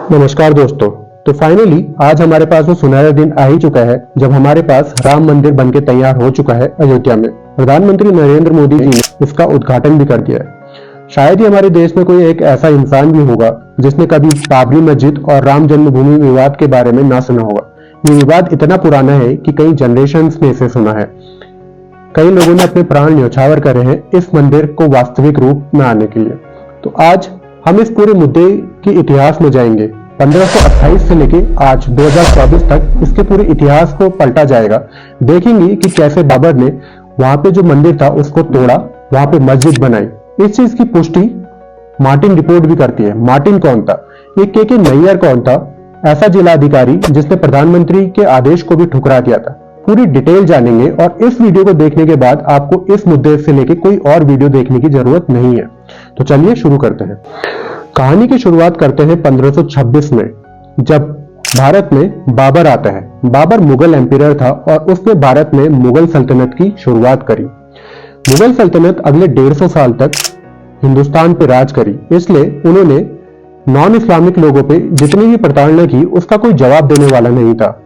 नमस्कार दोस्तों। तो फाइनली आज हमारे पास वो सुनहरा दिन आ ही चुका है जब हमारे पास राम मंदिर बनके तैयार हो चुका है अयोध्या में। प्रधानमंत्री नरेंद्र मोदी जी ने इसका उद्घाटन भी कर दिया है। शायद ही हमारे देश में कोई एक ऐसा इंसान भी होगा जिसने कभी बाबरी मस्जिद और राम जन्मभूमि विवाद के बारे में ना सुना होगा। ये विवाद इतना पुराना है कि कई जनरेशंस ने इसे सुना है। कई लोगों ने अपने प्राण न्यौछावर करे हैं इस मंदिर को वास्तविक रूप में आने के लिए। तो आज हम इस पूरे मुद्दे के इतिहास में जाएंगे। 1528 से लेके आज 2024 तक इसके पूरे इतिहास को पलटा जाएगा। देखेंगे कि कैसे बाबर ने वहां पे जो मंदिर था उसको तोड़ा, वहां पे मस्जिद बनाई। इस चीज की पुष्टि मार्टिन रिपोर्ट भी करती है। मार्टिन कौन था? ये के नैयर कौन था? ऐसा जिला अधिकारी जिसने प्रधानमंत्री के आदेश को भी ठुकरा दिया था। पूरी डिटेल जानेंगे और इस वीडियो को देखने के बाद आपको इस मुद्दे से लेके कोई और वीडियो देखने की जरूरत नहीं है। तो चलिए शुरू करते हैं। कहानी की शुरुआत करते हैं 1526 में, जब भारत में बाबर आता है। बाबर मुगल एम्पियर था और उसने भारत में मुगल सल्तनत की शुरुआत करी। मुगल सल्तनत अगले 150 साल तक हिंदुस्तान पर राज करी, इसलिए उन्होंने नॉन इस्लामिक लोगों पे जितनी भी प्रताड़ना की उसका कोई जवाब देने वाला नहीं था।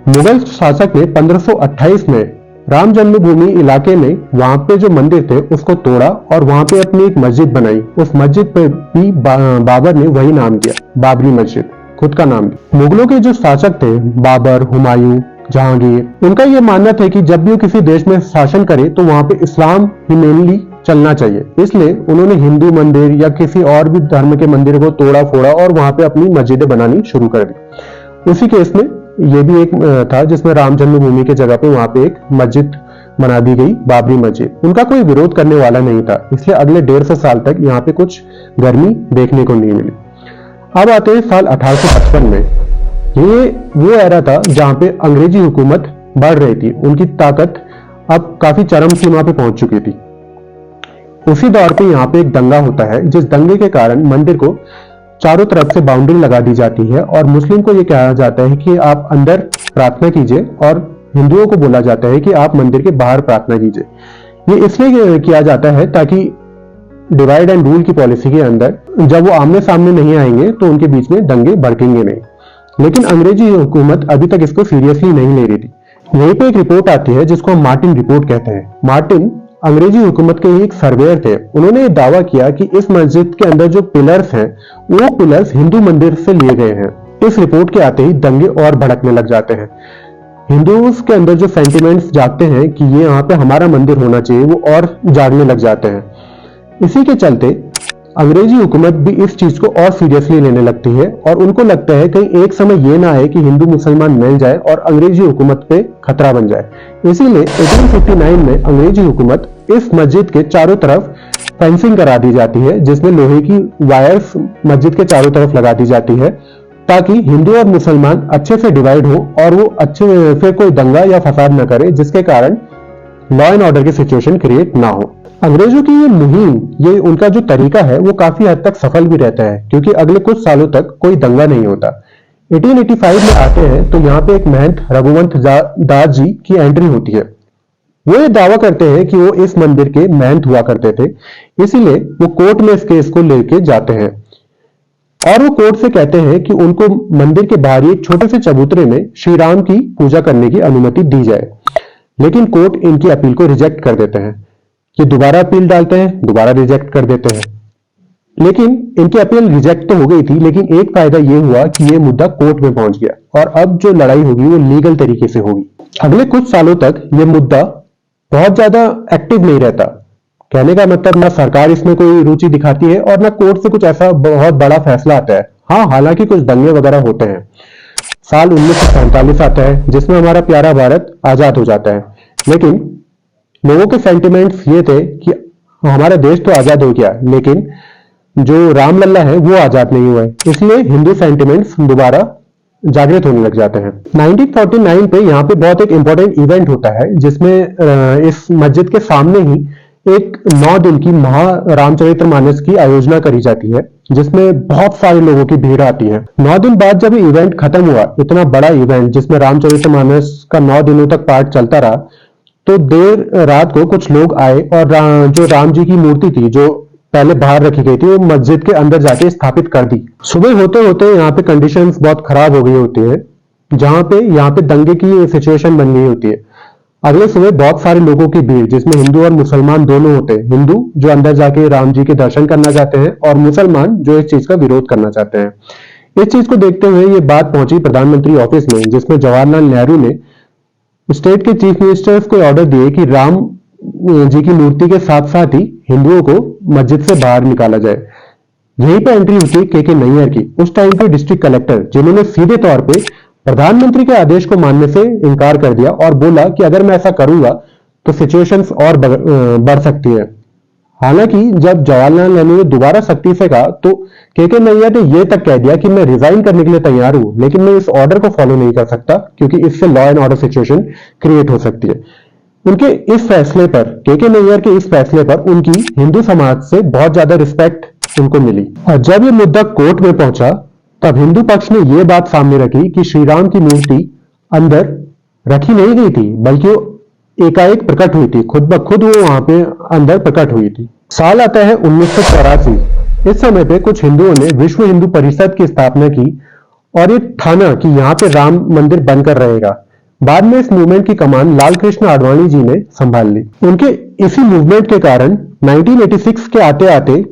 मुगल शासक ने 1528 में राम जन्मभूमि इलाके में वहां पे जो मंदिर थे उसको तोड़ा और वहां पे अपनी एक मस्जिद बनाई। उस मस्जिद पे भी बाबर ने वही नाम दिया, बाबरी मस्जिद, खुद का नाम दिया। मुगलों के जो शासक थे बाबर, हुमायूं, जहांगीर, उनका यह मानना था कि जब भी वो किसी देश में शासन करे तो वहां पे इस्लाम ही मेनली चलना चाहिए। इसलिए उन्होंने हिंदू मंदिर या किसी और भी धर्म के मंदिर को तोड़ा फोड़ा और वहां पे अपनी मस्जिदें बनानी शुरू कर दी। उसी केस में ये भी एक था जिसमें राम जन्मभूमि के जगह पे वहां पे एक मस्जिद बना दी गई, बाबरी मस्जिद। उनका कोई विरोध करने वाला नहीं था, इसलिए अगले 150 साल तक यहाँ पे कुछ गर्मी देखने को नहीं मिली। अब आते हैं साल 1855 में। ये वो एरा था जहां पे अंग्रेजी हुकूमत बढ़ रही थी, उनकी ताकत अब काफी चरम सीमा पे पहुंच चुकी थी। उसी दौर पे यहाँ पे एक दंगा होता है, जिस दंगे के कारण मंदिर को चारों तरफ से बाउंड्री लगा दी जाती है और मुस्लिम को यह कहा जाता है कि आप अंदर प्रार्थना कीजिए और हिंदुओं को बोला जाता है कि आप मंदिर के बाहर प्रार्थना कीजिए। ये इसलिए किया जाता है ताकि डिवाइड एंड रूल की पॉलिसी के अंदर जब वो आमने सामने नहीं आएंगे तो उनके बीच में दंगे भड़केंगे नहीं। लेकिन अंग्रेजी हुकूमत अभी तक इसको सीरियसली नहीं ले रही थी। यहीं पे एक रिपोर्ट आती है जिसको हम मार्टिन रिपोर्ट कहते हैं। मार्टिन अंग्रेजी हुकूमत के ही एक सर्वेयर थे। उन्होंने दावा किया कि इस मस्जिद के अंदर जो पिलर्स हैं वो पिलर्स हिंदू मंदिर से लिए गए हैं। इस रिपोर्ट के आते ही दंगे और भड़कने लग जाते हैं। हिंदूज के अंदर जो सेंटिमेंट्स जागते हैं कि ये यहाँ पे हमारा मंदिर होना चाहिए, वो और जागने लग जाते हैं। इसी के चलते अंग्रेजी हुकूमत भी इस चीज को और सीरियसली लेने लगती है और उनको लगता है कहीं एक समय ये ना आए कि हिंदू मुसलमान मिल जाए और अंग्रेजी हुकूमत पे खतरा बन जाए। इसीलिए 1859 में अंग्रेजी हुकूमत इस मस्जिद के चारों तरफ फेंसिंग करा दी जाती है, जिसमें लोहे की वायर्स मस्जिद के चारों तरफ लगा दी जाती है ताकि हिंदू और मुसलमान अच्छे से डिवाइड हो और वो अच्छे फिर कोई दंगा या फसाद न करे, जिसके कारण लॉ एंड ऑर्डर की सिचुएशन क्रिएट ना हो। अंग्रेजों की ये मुहिम, ये उनका जो तरीका है वो काफी हद तक सफल भी रहता है क्योंकि अगले कुछ सालों तक कोई दंगा नहीं होता। 1885 में आते हैं तो यहाँ पे एक महंत रघुवंश दास जी की एंट्री होती है। वो ये दावा करते हैं कि वो इस मंदिर के महंत हुआ करते थे, इसीलिए वो कोर्ट में इस केस को लेके जाते हैं और वो कोर्ट से कहते हैं कि उनको मंदिर के बाहर एक छोटे से चबूतरे में श्री राम की पूजा करने की अनुमति दी जाए। लेकिन कोर्ट इनकी अपील को रिजेक्ट कर देते हैं। ये दोबारा अपील डालते हैं, दोबारा रिजेक्ट कर देते हैं। लेकिन इनकी अपील रिजेक्ट तो हो गई थी, लेकिन एक फायदा ये हुआ कि ये मुद्दा कोर्ट में पहुंच गया और अब जो लड़ाई होगी वो लीगल तरीके से होगी। अगले कुछ सालों तक ये मुद्दा बहुत ज्यादा एक्टिव नहीं रहता। कहने का मतलब ना सरकार इसमें कोई रुचि दिखाती है और ना कोर्ट से कुछ ऐसा बहुत बड़ा फैसला आता है। हाँ, हालांकि कुछ दंगे वगैरह होते हैं। साल 1947 आता है जिसमें हमारा प्यारा भारत आजाद हो जाता है, लेकिन लोगों के सेंटिमेंट्स ये थे कि हमारा देश तो आजाद हो गया लेकिन जो रामलला है वो आजाद नहीं हुआ है, इसलिए हिंदू सेंटिमेंट्स दोबारा जागृत होने लग जाते हैं। 1949 पे यहाँ पे बहुत एक इंपॉर्टेंट इवेंट होता है जिसमें इस मस्जिद के सामने ही एक 9 दिन की महा रामचरितमानस की आयोजना करी जाती है, जिसमें बहुत सारे लोगों की भीड़ आती है। 9 दिन बाद जब इवेंट खत्म हुआ, इतना बड़ा इवेंट जिसमें रामचरितमानस का 9 दिनों तक पाठ चलता रहा, तो देर रात को कुछ लोग आए और जो राम जी की मूर्ति थी जो पहले बाहर रखी गई थी वो मस्जिद के अंदर जाके स्थापित कर दी। सुबह होते होते यहाँ पे कंडीशंस बहुत खराब हो गई होती है, जहां पे यहाँ पे दंगे की सिचुएशन बन गई होती है। अगले सुबह बहुत सारे लोगों की भीड़, जिसमें हिंदू और मुसलमान दोनों होते हैं। हिंदू जो अंदर जाके राम जी के दर्शन करना चाहते हैं और मुसलमान जो इस चीज का विरोध करना चाहते हैं। इस चीज को देखते हुए ये बात पहुंची प्रधानमंत्री ऑफिस में, जिसमें जवाहरलाल नेहरू ने स्टेट के चीफ मिनिस्टर्स को ऑर्डर दिए कि राम जी की मूर्ति के साथ साथ ही हिंदुओं को मस्जिद से बाहर निकाला जाए। यहीं पर एंट्री हुई के नैयर की, उस टाइम पे डिस्ट्रिक्ट कलेक्टर, जिन्होंने सीधे तौर पे प्रधानमंत्री के आदेश को मानने से इनकार कर दिया और बोला कि अगर मैं ऐसा करूंगा तो सिचुएशंस और बढ़ सकती है। हालांकि जब जवाहरलाल नेहरू ने दोबारा सख्ती से कहा तो के नैयर ने यह तक कह दिया कि मैं रिजाइन करने के लिए तैयार हूं, लेकिन मैं इस ऑर्डर को फॉलो नहीं कर सकता क्योंकि इससे law and order situation create हो सकती है। उनके इस फैसले पर, के नैयर के इस फैसले पर उनकी हिंदू समाज से बहुत ज्यादा रिस्पेक्ट उनको मिली। और जब ये मुद्दा कोर्ट में पहुंचा तब हिंदू पक्ष ने यह बात सामने रखी कि श्री राम की मूर्ति अंदर रखी नहीं गई थी, बल्कि वो एकाएक प्रकट हुई थी, खुद ब खुद वो वहां पे अंदर प्रकट हुई थी। साल आता है 1984। इस समय पे कुछ हिंदुओं ने विश्व हिंदू परिषद की स्थापना की और ये ठाना कि यहाँ पे राम मंदिर बनकर रहेगा। बाद में इस मूवमेंट की कमान लाल कृष्ण आडवाणी जी ने संभाल ली। उनके इसी मूवमेंट के कारण 1986 के आते आते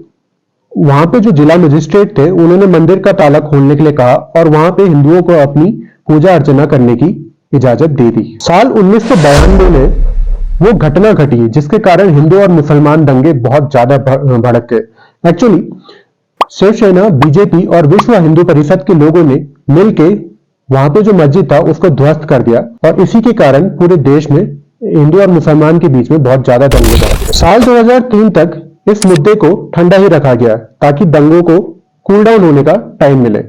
वहां पे जो जिला मजिस्ट्रेट थे उन्होंने मंदिर का ताला खोलने के लिए कहा और वहां पे हिंदुओं को अपनी पूजा अर्चना करने की इजाजत दे दी। साल 1992 में वो घटना घटी जिसके कारण हिंदू और मुसलमान दंगे बहुत ज्यादा भड़क गए। एक्चुअली शिवसेना, बीजेपी और विश्व हिंदू परिषद के लोगों ने मिलके वहां पे जो मस्जिद था उसको ध्वस्त कर दिया और इसी के कारण पूरे देश में हिंदू और मुसलमान के बीच में बहुत ज्यादा दंगे भड़क गए। साल 2003 तक इस मुद्दे को ठंडा ही रखा गया ताकि दंगों को कूल डाउन होने का टाइम मिले।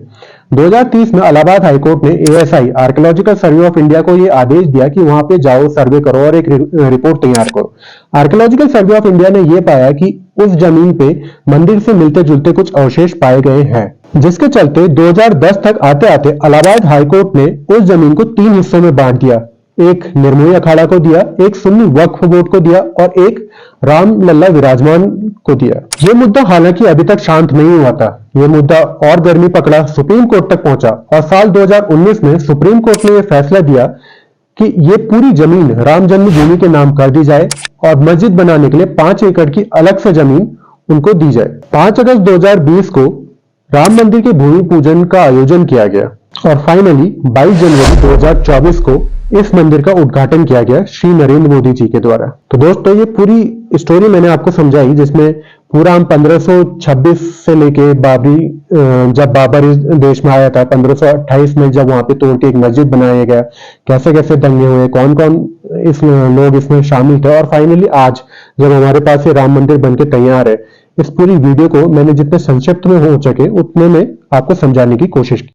2030 में इलाहाबाद हाईकोर्ट ने ASI, archaeological survey of India को यह आदेश दिया कि वहां पे जाओ, सर्वे करो और एक रिपोर्ट तैयार करो। आर्कियोलॉजिकल सर्वे ऑफ इंडिया ने यह पाया कि उस जमीन पे मंदिर से मिलते जुलते कुछ अवशेष पाए गए हैं, जिसके चलते 2010 तक आते आते इलाहाबाद हाईकोर्ट ने उस जमीन को 3 हिस्सों में बांट दिया। एक निर्मोही अखाड़ा को दिया, एक सुन्नी वक्फ बोर्ड को दिया और एक राम लल्ला विराजमान को दिया। यह मुद्दा हालांकि अभी तक शांत नहीं हुआ था। यह मुद्दा और गर्मी पकड़ा, सुप्रीम कोर्ट तक पहुंचा और साल 2019 में सुप्रीम कोर्ट ने यह फैसला दिया कि यह पूरी जमीन राम जन्मभूमि के नाम कर दी जाए और मस्जिद बनाने के लिए 5 एकड़ की अलग से जमीन उनको दी जाए। 5 अगस्त 2020 को राम मंदिर के भूमि पूजन का आयोजन किया गया और फाइनली 22 जनवरी 2024 को इस मंदिर का उद्घाटन किया गया श्री नरेंद्र मोदी जी के द्वारा। तो दोस्तों ये पूरी स्टोरी मैंने आपको समझाई, जिसमें पूरा हम 1526 से लेके जब बाबर इस देश में आया था, 1528 में जब वहां पे तोड़ के एक मस्जिद बनाया गया, कैसे कैसे दंगे हुए, कौन कौन लोग इसमें शामिल थे और फाइनली आज जब हमारे पास ये राम मंदिर बनके तैयार है। इस पूरी वीडियो को मैंने जितने संक्षिप्त में हो सके उतने में आपको समझाने की कोशिश की।